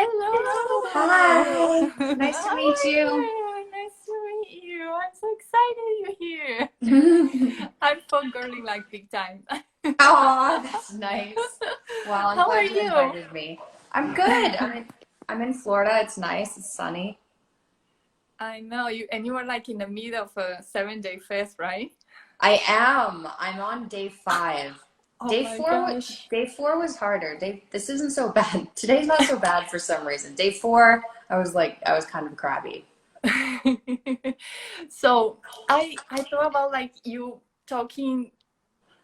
Hello. Hi. Nice to How meet are you. you? Nice to meet you. I'm so excited you're here. I'm phone girling like big time. Oh, that's nice. Well, I'm How are glad you you? invited me. I'm good. I'm in Florida. It's nice. It's sunny. I know you, and you are like in the middle of a 7-day fast, right? I am. I'm on day 5. Oh Day my 4 gosh. day 4 was harder. This isn't so bad. Today's not so bad for some reason. Day 4, I was kind of crabby. So I thought about like you talking.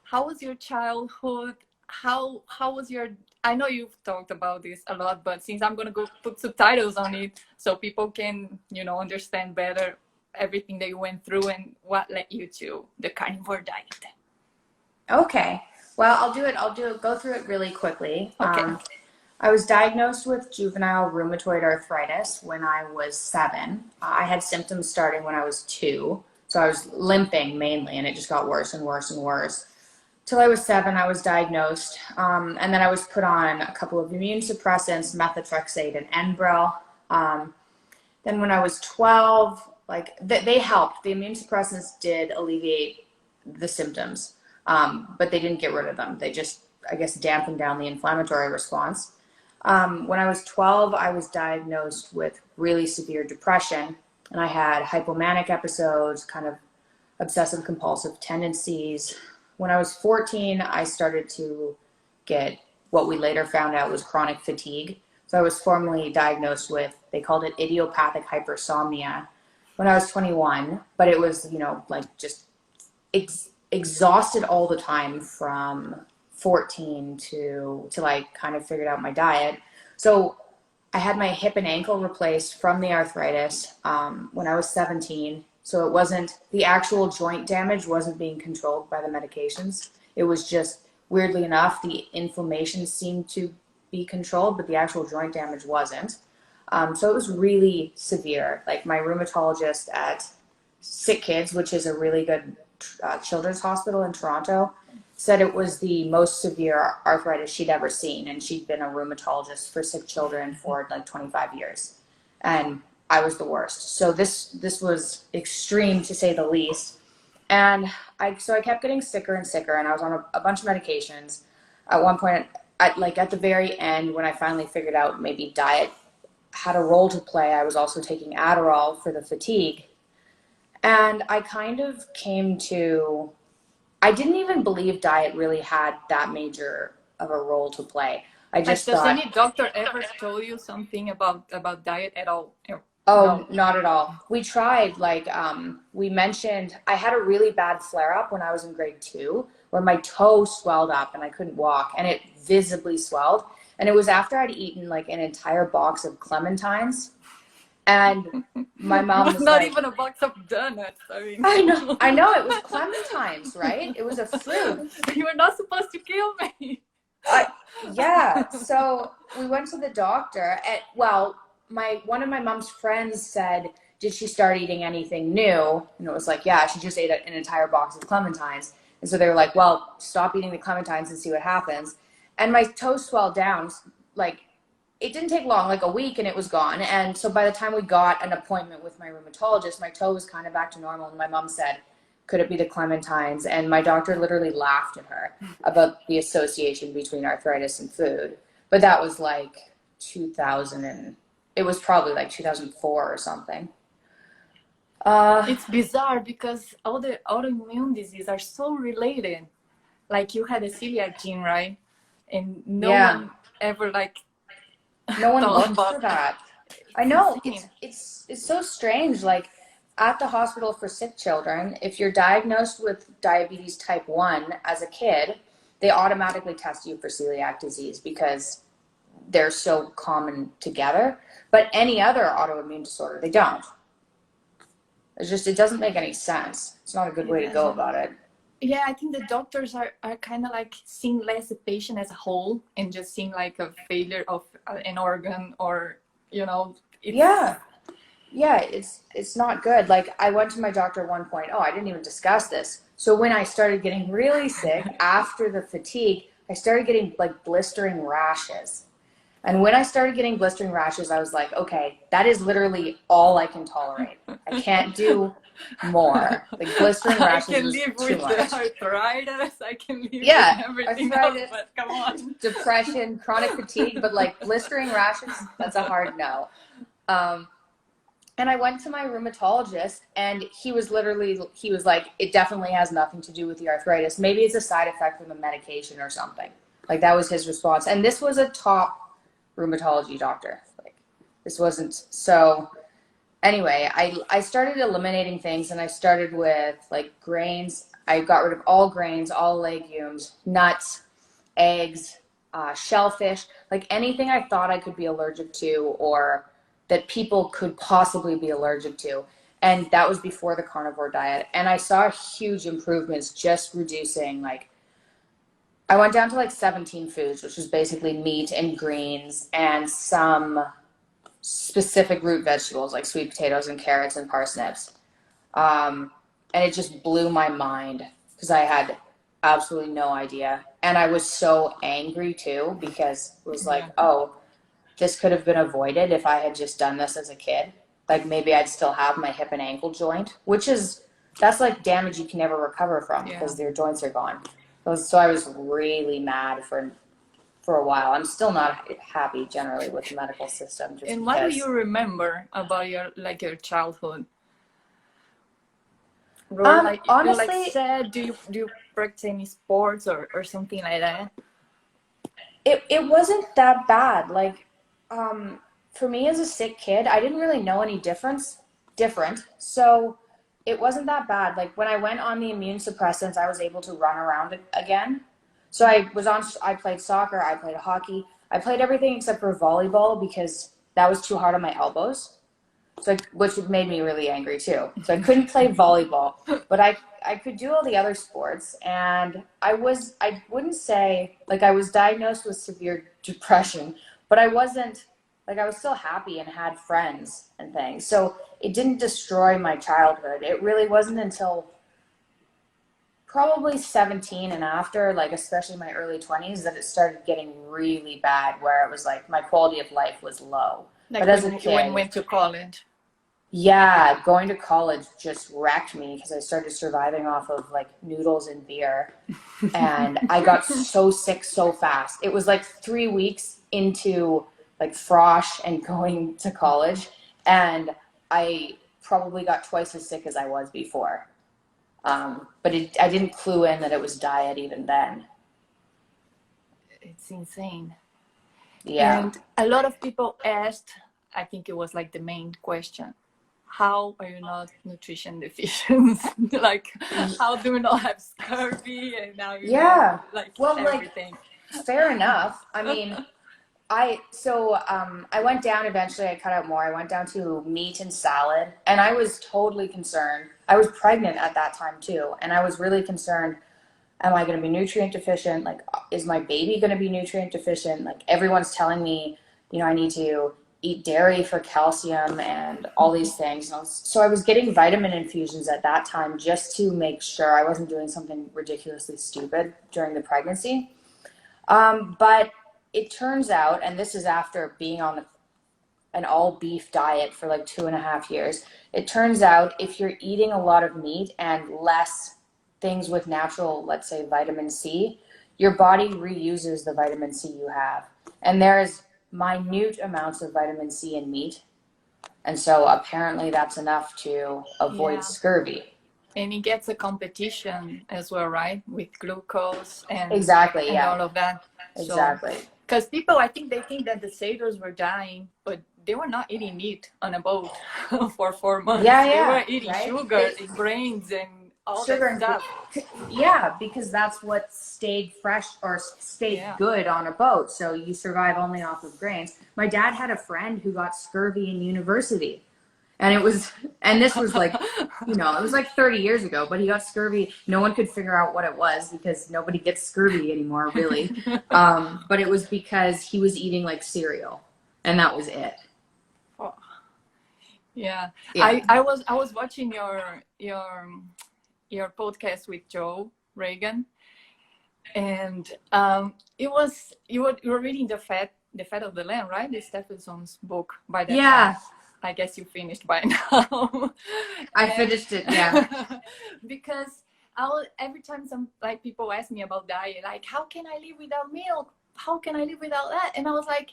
How was your childhood? How was your? I know you've talked about this a lot, but since I'm gonna go put subtitles on it so people can understand better everything that you went through and what led you to the carnivore diet. Okay. Well, go through it really quickly. Okay. I was diagnosed with juvenile rheumatoid arthritis when I was 7. I had symptoms starting when I was 2. So I was limping mainly, and it just got worse and worse and worse. Till I was 7, I was diagnosed. And then I was put on a couple of immune suppressants, methotrexate and Enbrel. Then when I was 12, they helped. The immune suppressants did alleviate the symptoms, but they didn't get rid of them. They just, I guess, dampened down the inflammatory response. When I was 12, I was diagnosed with really severe depression, and I had hypomanic episodes, kind of obsessive compulsive tendencies. When I was 14, I started to get what we later found out was chronic fatigue. So I was formally diagnosed with, they called it idiopathic hypersomnia when I was 21, but it was, just exhausted all the time from 14 till I kind of figured out my diet. So I had my hip and ankle replaced from the arthritis when I was 17. So it wasn't, the actual joint damage wasn't being controlled by the medications. It was just, weirdly enough, the inflammation seemed to be controlled, but the actual joint damage wasn't. So it was really severe. Like my rheumatologist at Sick Kids, which is a really good children's hospital in Toronto, said it was the most severe arthritis she'd ever seen, and she'd been a rheumatologist for sick children for like 25 years, and I was the worst. So this was extreme to say the least, and I kept getting sicker and sicker, and I was on a bunch of medications. At one point, at the very end, when I finally figured out maybe diet had a role to play, I was also taking Adderall for the fatigue, and I kind of came to, I didn't even believe diet really had that major of a role to play. I Like, just does thought, any doctor ever told you something about diet at all? oh, No. not at all. We tried, we mentioned, I had a really bad flare up when I was in grade 2 where my toe swelled up and I couldn't walk, and it visibly swelled. And it was after I'd eaten like an entire box of clementines. And my mom was Not like, even a box of donuts. I mean, I know, it was clementines, right? It was a fruit. you were not supposed to kill me. Yeah. So we went to the doctor. One of my mom's friends said, "Did she start eating anything new?" And it was like, "Yeah, she just ate an entire box of clementines." And so they were like, "Well, stop eating the clementines and see what happens." And my toe swelled down. Like, it didn't take long, like a week, and it was gone. And so by the time we got an appointment with my rheumatologist, my toe was kind of back to normal. And my mom said, could it be the clementines? And my doctor literally laughed at her about the association between arthritis and food. But that was like 2000, and it was probably like 2004 or something. It's bizarre because all the autoimmune diseases are so related. Like you had a celiac gene, right? And no Yeah, one ever like no one thought looked about for that. I it's know, insane. it's so strange. Like at the hospital for sick children, if you're diagnosed with diabetes type 1 as a kid, they automatically test you for celiac disease because they're so common together. But any other autoimmune disorder, they don't. It doesn't make any sense. It's not a good It way to go doesn't. about it. Yeah, I think the doctors are kind of like seeing less the patient as a whole and just seeing like a failure of an organ, or it's Yeah. Yeah, it's not good. Like I went to my doctor at one point. Oh, I didn't even discuss this. So when I started getting really sick after the fatigue, I started getting like blistering rashes. And when I started getting blistering rashes, I was like, okay, that is literally all I can tolerate. I can't do more. Like blistering I rashes can was live too with much. the arthritis. I can live Yeah, with everything else, arthritis, but come on. depression, chronic fatigue, but like blistering rashes, that's a hard no. Um, and I went to my rheumatologist, and he was like, it definitely has nothing to do with the arthritis. Maybe it's a side effect from the medication or something. Like that was his response. And this was a top rheumatology doctor. Like this wasn't so. Anyway, I started eliminating things, and I started with like grains. I got rid of all grains, all legumes, nuts, eggs, shellfish, like anything I thought I could be allergic to or that people could possibly be allergic to. And that was before the carnivore diet. And I saw huge improvements just reducing, like, I went down to like 17 foods, which was basically meat and greens and some specific root vegetables like sweet potatoes and carrots and parsnips. And it just blew my mind because I had absolutely no idea. And I was so angry too because it was like, Yeah. oh, this could have been avoided if I had just done this as a kid. Like maybe I'd still have my hip and ankle joint, that's like damage you can never recover from because your joints are gone. So I was really mad for a while. I'm still not happy generally with the medical system just And because. what do you remember about your childhood? Like Honestly, you like said, do you practice any sports or something like that? it wasn't that bad. Like, for me as a sick kid, I didn't really know any different. So it wasn't that bad. Like when I went on the immune suppressants, I was able to run around again. So I played soccer, I played hockey, I played everything except for volleyball because that was too hard on my elbows. So which made me really angry too. So I couldn't play volleyball, but I could do all the other sports. And I wouldn't say like I was diagnosed with severe depression, but I wasn't like I was still happy and had friends and things. So it didn't destroy my childhood. It really wasn't until probably 17 and after, like especially my early 20s, that it started getting really bad where it was like my quality of life was low. Like But as a when kid, you went to college? yeah, going to college just wrecked me because I started surviving off of like noodles and beer. And I got so sick so fast. It was like 3 weeks into like frosh and going to college. And I probably got twice as sick as I was before. But I didn't clue in that it was diet even then. It's insane. Yeah. And a lot of people asked, I think it was like the main question, how are you not nutrition deficient? Like, how do you not have scurvy and now you Yeah. know, like Well, like, everything? fair enough. I mean, I went down eventually. I cut out more. I went down to meat and salad, and I was totally concerned. I was pregnant at that time too, and I was really concerned. Am I going to be nutrient deficient? Like, is my baby going to be nutrient deficient? Like, everyone's telling me, I need to eat dairy for calcium and all these things. So I was getting vitamin infusions at that time just to make sure I wasn't doing something ridiculously stupid during the pregnancy. But it turns out, and this is after being on an all beef diet for like 2.5 years, it turns out if you're eating a lot of meat and less things with natural, let's say vitamin C, your body reuses the vitamin C you have. And there's minute amounts of vitamin C in meat. And so apparently that's enough to avoid Yeah. scurvy. And it gets a competition as well, right? With glucose and Exactly, and yeah. all of that. Exactly. Because people, I think they think that the sailors were dying, but they were not eating meat on a boat for 4 months. Yeah, They yeah. were eating Right? sugar and grains and all Sugar that and stuff. Yeah, because that's what stayed fresh or stayed good on a boat. So you survive only off of grains. My dad had a friend who got scurvy in university. And this was like, it was like 30 years ago, but he got scurvy. No one could figure out what it was because nobody gets scurvy anymore, really. But it was because he was eating like cereal, and that was it. Oh. Yeah. I was watching your podcast with Joe Reagan, and you were reading The Fat of the Land, right? The Stephenson's book by that Yeah. time. I guess you finished by now. I finished it, yeah. Because every time some like people ask me about diet, like how can I live without milk? How can I live without that? And I was like,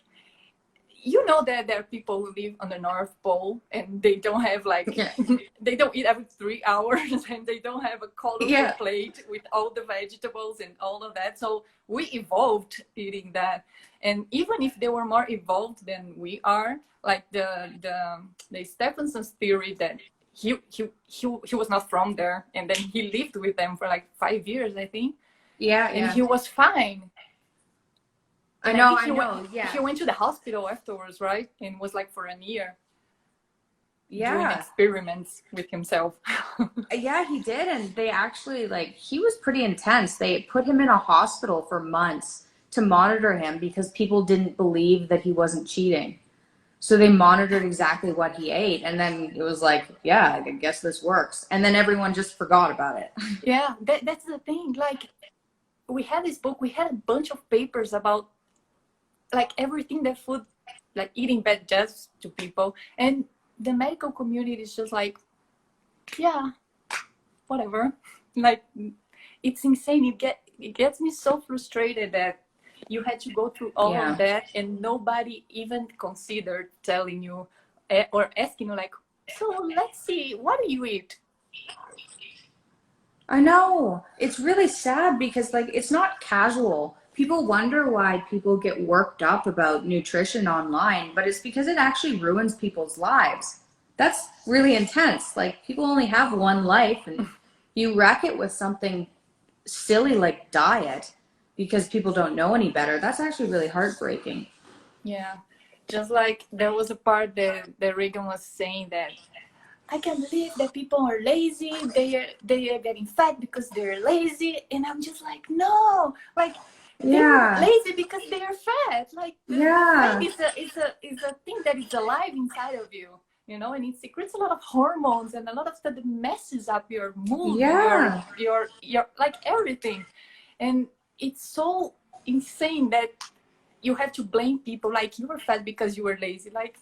you know that there are people who live on the North Pole and they don't have like they don't eat every 3 hours and they don't have a colorful plate with all the vegetables and all of that. So we evolved eating that, and even if they were more evolved than we are, like the Stephenson's theory that he was not from there, and then he lived with them for like 5 years, I think. And he was fine. And I know. He went to the hospital afterwards, right? And was like for a year. Doing experiments with himself. Yeah, he did. And they actually, like, he was pretty intense. They put him in a hospital for months to monitor him because people didn't believe that he wasn't cheating. So they monitored exactly what he ate. And then it was like, yeah, I guess this works. And then everyone just forgot about it. Yeah, that's the thing. Like, we had this book, we had a bunch of papers about like everything that food, like eating bad does to people, and the medical community is just like, yeah, whatever. Like, it's insane. It gets me so frustrated that you had to go through all of that and nobody even considered telling you or asking you like, so let's see, what do you eat? I know. It's really sad because like it's not casual. People wonder why people get worked up about nutrition online, but it's because it actually ruins people's lives. That's really intense. Like, people only have one life, and you wreck it with something silly like diet because people don't know any better. That's actually really heartbreaking. Yeah. Just like there was a part that Reagan was saying that I can't believe that people are lazy. They are getting fat because they're lazy, and I'm just like, no, like. They're lazy because they are fat. Like, fat is a thing that is alive inside of you, you know, and it secretes a lot of hormones and a lot of stuff that messes up your mood, your like everything. And it's so insane that you have to blame people like you were fat because you were lazy. Like,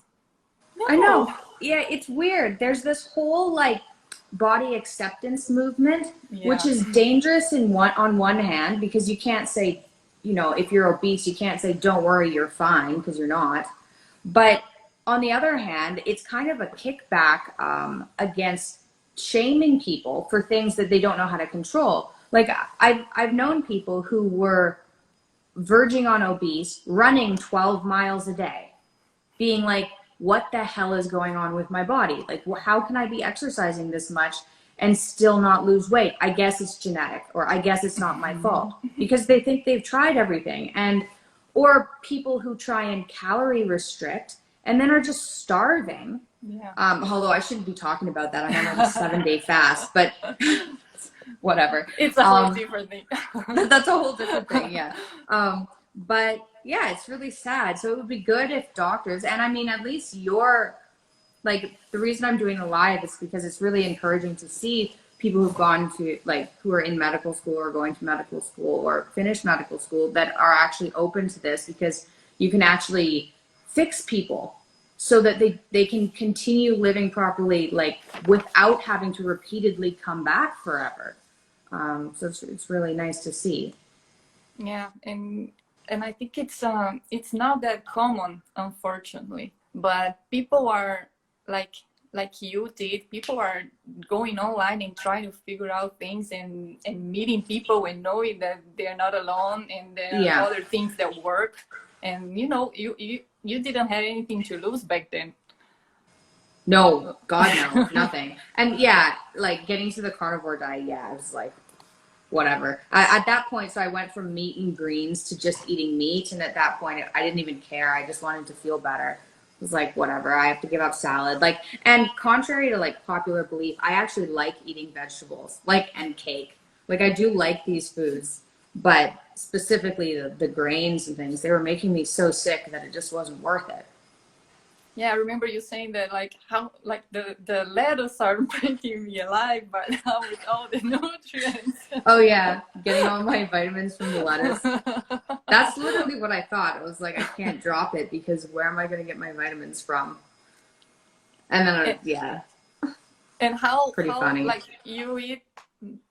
no. I know. Yeah, it's weird. There's this whole like body acceptance movement, which is dangerous on one hand because you can't say, you know, if you're obese, you can't say, don't worry, you're fine, because you're not. But on the other hand, it's kind of a kickback against shaming people for things that they don't know how to control. Like, I've known people who were verging on obese, running 12 miles a day, being like, what the hell is going on with my body? Like, how can I be exercising this much and still not lose weight? I guess it's genetic, or I guess it's not my fault, because they think they've tried everything. Or people who try and calorie restrict and then are just starving. Although I shouldn't be talking about that. I'm on like a 7-day fast, but whatever. It's a whole different thing. That's a whole different thing. Yeah. But yeah, it's really sad. So it would be good if doctors, and I mean, at least you're, like, the reason I'm doing a live is because it's really encouraging to see people who've gone to, like, who are in medical school or going to medical school or finished medical school that are actually open to this, because you can actually fix people so that they can continue living properly, like, without having to repeatedly come back forever. So it's really nice to see. Yeah, and I think it's not that common, unfortunately, but people are like you did. People are going online and trying to figure out things and meeting people and knowing that they're not alone, and there are other things that work. And you know, you didn't have anything to lose back then. No, God, no, nothing. And yeah, like getting to the carnivore diet, I was like, whatever. At that point, so I went from meat and greens to just eating meat, and at that point, I didn't even care. I just wanted to feel better. It was like, whatever, I have to give up salad. Like, and contrary to like popular belief, I actually like eating vegetables, like, and cake. Like, I do like these foods, but specifically the grains and things, they were making me so sick that it just wasn't worth it. Yeah, I remember you saying that, like, how, like, the lettuce are making me alive, but now with all the nutrients. Oh yeah, getting all my vitamins from the lettuce. That's literally what I thought. I was like, I can't drop it because where am I going to get my vitamins from? And then, yeah. And how Pretty funny. like, you eat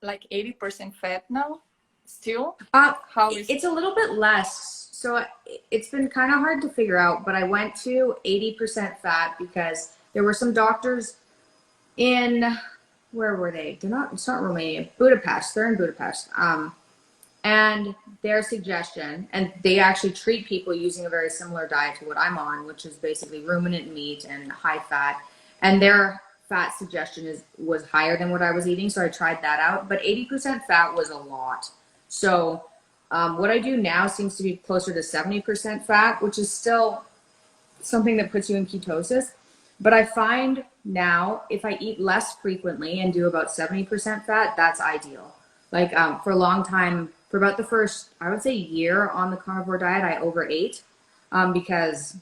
like 80% fat now still? It's a little bit less. So it's been kind of hard to figure out, but I went to 80% fat because there were some doctors in, where were they? It's not Romania, Budapest. They're in Budapest. And their suggestion, and they actually treat people using a very similar diet to what I'm on, which is basically ruminant meat and high fat. And their fat suggestion was higher than what I was eating, so I tried that out. But 80% fat was a lot. So what I do now seems to be closer to 70% fat, which is still something that puts you in ketosis. But I find now if I eat less frequently and do about 70% fat, that's ideal. Like for a long time, for about the first, I would say, year on the carnivore diet, I overate because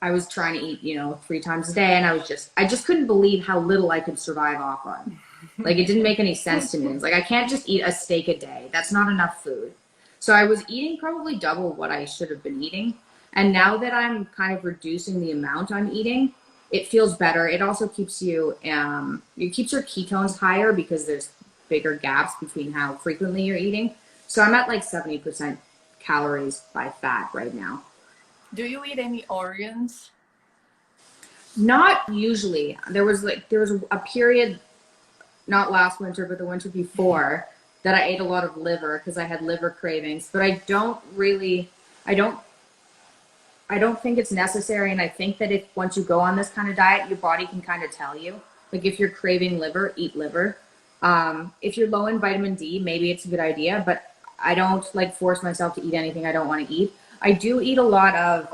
I was trying to eat, 3 times a day, and I just couldn't believe how little I could survive off on. Like, it didn't make any sense to me. It's like, I can't just eat a steak a day. That's not enough food. So I was eating probably double what I should have been eating. And now that I'm kind of reducing the amount I'm eating, it feels better. It also keeps you, it keeps your ketones higher because there's bigger gaps between how frequently you're eating. So I'm at like 70% calories by fat right now. Do you eat any organs? Not usually. There was a period, not last winter, but the winter before, that I ate a lot of liver because I had liver cravings. But I don't think it's necessary. And I think that if once you go on this kind of diet, your body can kind of tell you. Like if you're craving liver, eat liver. If you're low in vitamin D, maybe it's a good idea, but I don't like force myself to eat anything I don't want to eat. I do eat a lot of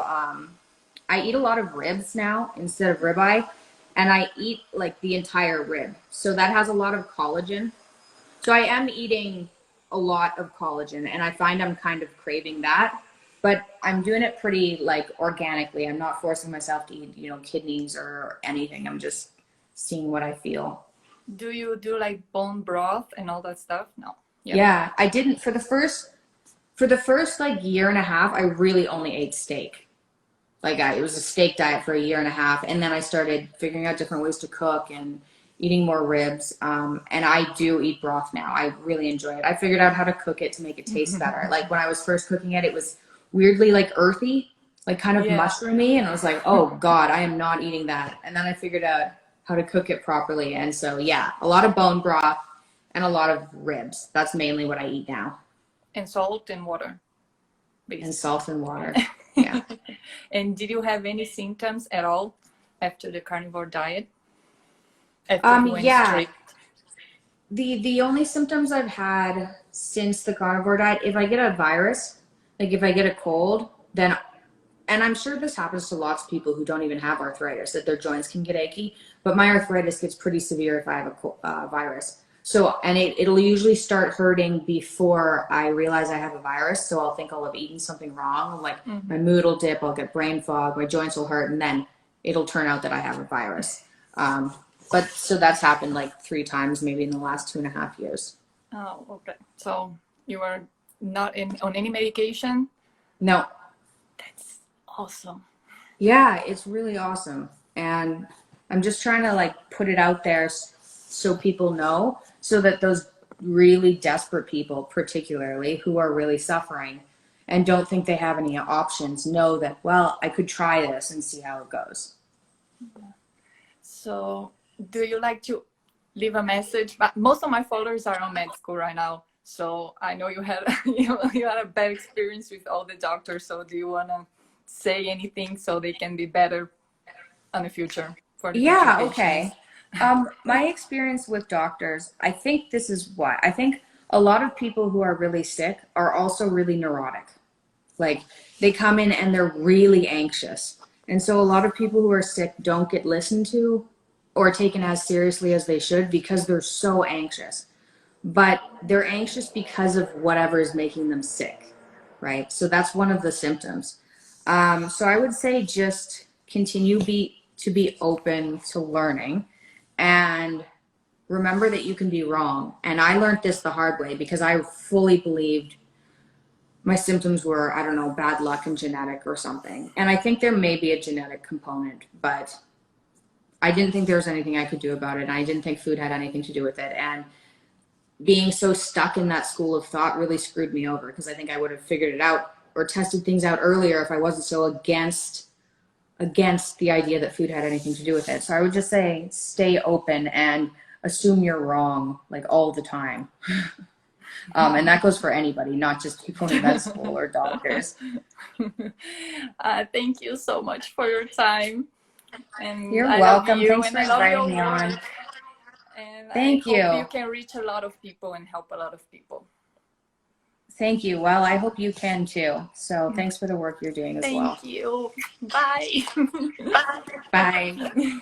ribs now instead of ribeye, and I eat like the entire rib. So that has a lot of collagen. So I am eating a lot of collagen, and I find I'm kind of craving that, but I'm doing it pretty like organically. I'm not forcing myself to eat, kidneys or anything. I'm just seeing what I feel. Do you do like bone broth and all that stuff? No. Yeah, I didn't for the first like year and a half. I really only ate steak. Like it was a steak diet for a year and a half, and then I started figuring out different ways to cook and eating more ribs. And I do eat broth now. I really enjoy it. I figured out how to cook it to make it taste better. Like when I was first cooking it, it was weirdly like earthy, like kind of mushroomy, and I was like, oh God, I am not eating that. And then I figured out how to cook it properly. And so, yeah, a lot of bone broth and a lot of ribs. That's mainly what I eat now. And salt and water. Basically. And salt and water, yeah. And did you have any symptoms at all after the carnivore diet? Yeah. The only symptoms I've had since the carnivore diet, if I get a virus, like if I get a cold, then, and I'm sure this happens to lots of people who don't even have arthritis, that their joints can get achy, but my arthritis gets pretty severe if I have a virus. So, and it'll usually start hurting before I realize I have a virus. So I'll think I'll have eaten something wrong. Like my mood will dip, I'll get brain fog, my joints will hurt, and then it'll turn out that I have a virus. But so that's happened like 3 times maybe in the last 2.5 years. Oh, okay. So you are not on any medication? No. That's awesome. Yeah, it's really awesome. And I'm just trying to like put it out there so people know, so that those really desperate people, particularly who are really suffering and don't think they have any options, know that, well, I could try this and see how it goes. So do you like to leave a message? But most of my followers are on med school right now. So I know you had you had a bad experience with all the doctors. So do you want to say anything so they can be better in the future? For the future okay. My experience with doctors, I think this is what I think a lot of people who are really sick are also really neurotic. Like they come in and they're really anxious. And so a lot of people who are sick don't get listened to or taken as seriously as they should because they're so anxious. But they're anxious because of whatever is making them sick, right? So that's one of the symptoms. So I would say just continue to be open to learning, and remember that you can be wrong. And I learned this the hard way because I fully believed my symptoms were, I don't know, bad luck and genetic or something. And I think there may be a genetic component, but I didn't think there was anything I could do about it. And I didn't think food had anything to do with it. And being so stuck in that school of thought really screwed me over, because I think I would have figured it out or tested things out earlier if I wasn't so against the idea that food had anything to do with it. So I would just say stay open and assume you're wrong, like, all the time. And that goes for anybody, not just people in med school or doctors. Thank you so much for your time. And You're I welcome. love you, Thanks and for I love your inviting me on. work. And Thank I you. hope you can reach a lot of people and help a lot of people. Thank you. Well, I hope you can too. So thanks for the work you're doing as well. Thank you. Bye. Bye.